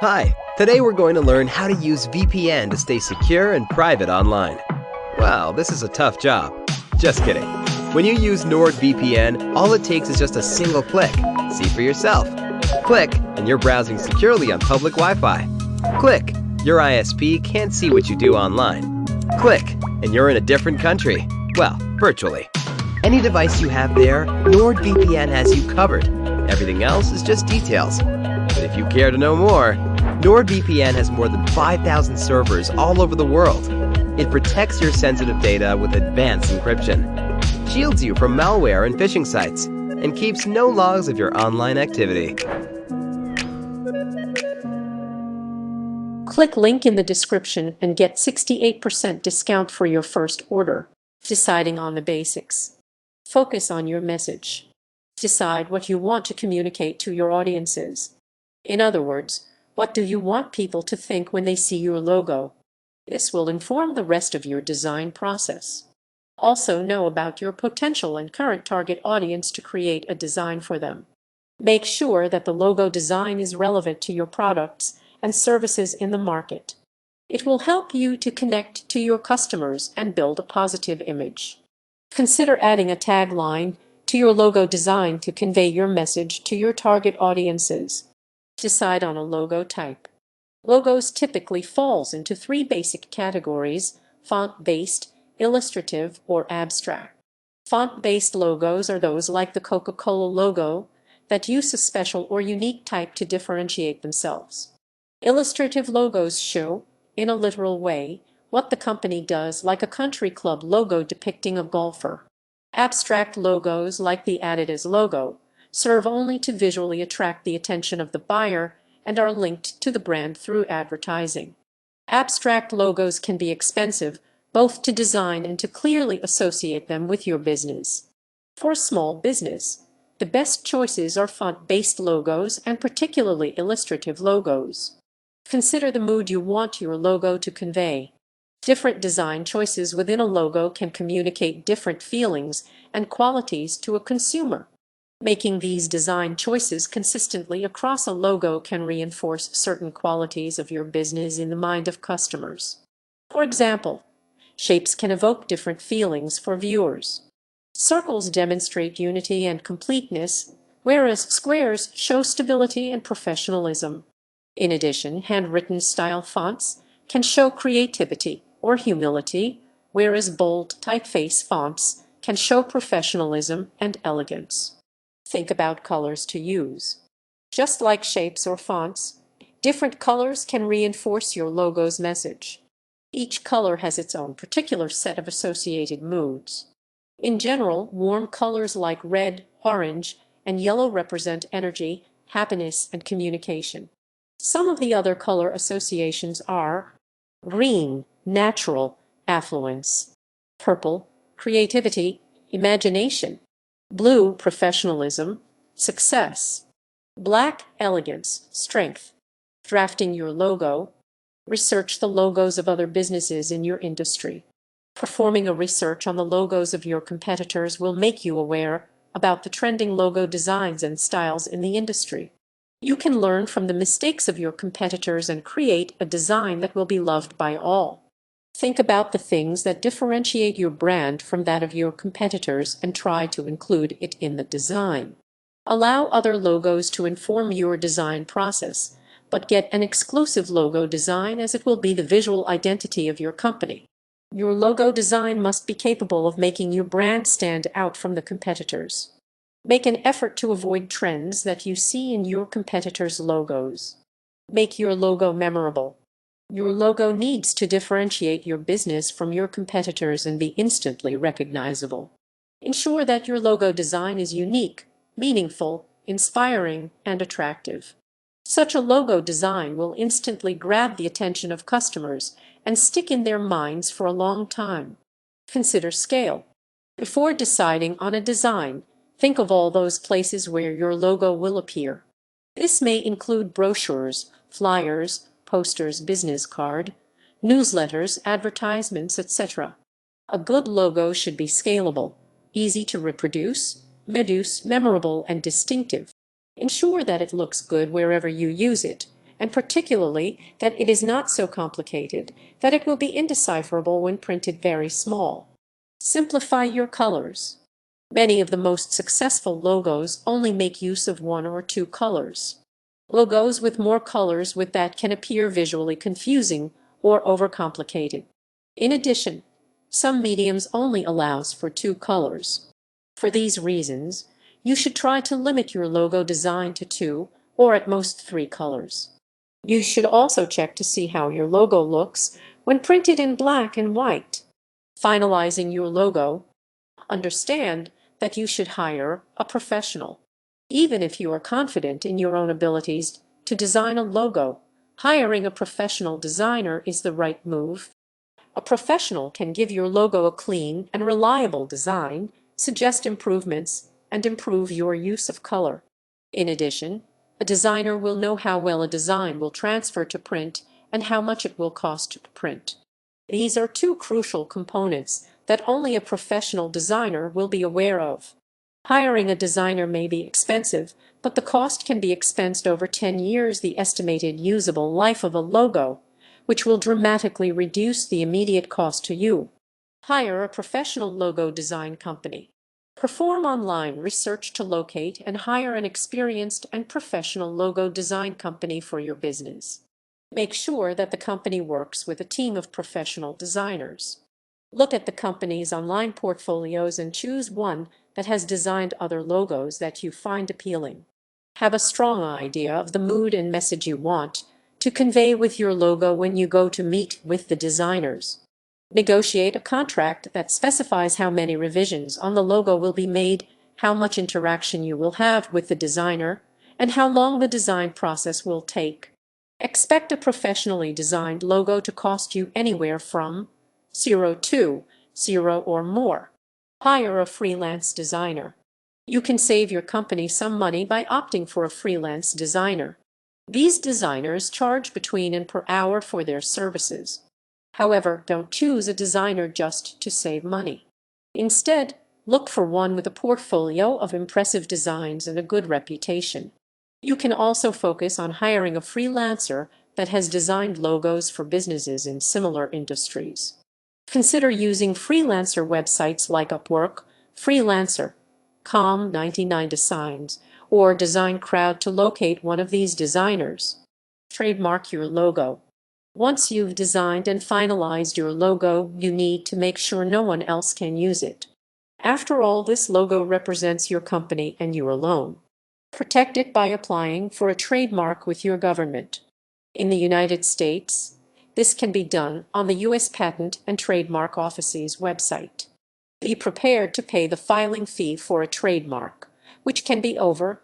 Hi, today we're going to learn how to use VPN to stay secure and private online. Wow, this is a tough job. Just kidding. When you use NordVPN, all it takes is just a single click. See for yourself. Click, and you're browsing securely on public Wi-Fi. Click, your ISP can't see what you do online. Click, and you're in a different country. Well, virtually. Any device you have there, NordVPN has you covered. Everything else is just details. But if you care to know more, NordVPN has more than 5,000 servers all over the world. It protects your sensitive data with advanced encryption, shields you from malware and phishing sites, and keeps no logs of your online activity. Click link in the description and get 68% discount for your first order. Deciding on the basics. Focus on your message. Decide what you want to communicate to your audiences. In other words, what do you want people to think when they see your logo? This will inform the rest of your design process. Also know about your potential and current target audience to create a design for them. Make sure that the logo design is relevant to your products and services in the market. It will help you to connect to your customers and build a positive image. Consider adding a tagline to your logo design to convey your message to your target audiences. Decide on a logo type. Logos typically falls into three basic categories: font-based, illustrative, or abstract. Font-based logos are those like the Coca-Cola logo that use a special or unique type to differentiate themselves. Illustrative logos show, in a literal way, what the company does, like a country club logo depicting a golfer. Abstract logos, like the Adidas logo, serve only to visually attract the attention of the buyer and are linked to the brand through advertising. Abstract logos can be expensive, both to design and to clearly associate them with your business. For a small business, the best choices are font-based logos and particularly illustrative logos. Consider the mood you want your logo to convey. Different design choices within a logo can communicate different feelings and qualities to a consumer. Making these design choices consistently across a logo can reinforce certain qualities of your business in the mind of customers. For example, shapes can evoke different feelings for viewers. Circles demonstrate unity and completeness, whereas squares show stability and professionalism. In addition, handwritten style fonts can show creativity or humility, whereas bold typeface fonts can show professionalism and elegance. Think about colors to use. Just like shapes or fonts, different colors can reinforce your logo's message. Each color has its own particular set of associated moods. In general, warm colors like red, orange, and yellow represent energy, happiness, and communication. Some of the other color associations are green, natural, affluence; purple, creativity, imagination; blue, professionalism, success; black, elegance, strength. Drafting your logo. Research the logos of other businesses in your industry. Performing a research on the logos of your competitors will make you aware about the trending logo designs and styles in the industry. You can learn from the mistakes of your competitors and create a design that will be loved by all. Think about the things that differentiate your brand from that of your competitors and try to include it in the design. Allow other logos to inform your design process, but get an exclusive logo design as it will be the visual identity of your company. Your logo design must be capable of making your brand stand out from the competitors. Make an effort to avoid trends that you see in your competitors' logos. Make your logo memorable. Your logo needs to differentiate your business from your competitors and be instantly recognizable. Ensure that your logo design is unique, meaningful, inspiring, and attractive. Such a logo design will instantly grab the attention of customers and stick in their minds for a long time. Consider scale. Before deciding on a design, think of all those places where your logo will appear. This may include brochures, flyers, posters, business card, newsletters, advertisements, etc. A good logo should be scalable, easy to reproduce, memorable, and distinctive. Ensure that it looks good wherever you use it, and particularly that it is not so complicated that it will be indecipherable when printed very small. Simplify your colors. Many of the most successful logos only make use of one or two colors. Logos with more colors with that can appear visually confusing or overcomplicated. In addition, some mediums only allows for two colors. For these reasons, you should try to limit your logo design to two or at most three colors. You should also check to see how your logo looks when printed in black and white. Finalizing your logo. Understand that you should hire a professional. Even if you are confident in your own abilities to design a logo, hiring a professional designer is the right move. A professional can give your logo a clean and reliable design, suggest improvements, and improve your use of color. In addition, a designer will know how well a design will transfer to print and how much it will cost to print. These are two crucial components that only a professional designer will be aware of. Hiring a designer may be expensive, but the cost can be expensed over 10 years the estimated usable life of a logo, which will dramatically reduce the immediate cost to you. Hire a professional logo design company. Perform online research to locate and hire an experienced and professional logo design company for your business. Make sure that the company works with a team of professional designers. Look at the company's online portfolios and choose one that has designed other logos that you find appealing. Have a strong idea of the mood and message you want to convey with your logo when you go to meet with the designers. Negotiate a contract that specifies how many revisions on the logo will be made, how much interaction you will have with the designer, and how long the design process will take. Expect a professionally designed logo to cost you anywhere from $0 to $0 or more. Hire a freelance designer. You can save your company some money by opting for a freelance designer. These designers charge between and per hour for their services. However, don't choose a designer just to save money. Instead, look for one with a portfolio of impressive designs and a good reputation. You can also focus on hiring a freelancer that has designed logos for businesses in similar industries. Consider using freelancer websites like Upwork, Freelancer.com, 99 Designs, or Design Crowd to locate one of these designers. Trademark your logo. Once you've designed and finalized your logo, you need to make sure no one else can use it. After all, this logo represents your company and you alone. Protect it by applying for a trademark with your government. In the United States, this can be done on the U.S. Patent and Trademark Office's website. Be prepared to pay the filing fee for a trademark, which can be over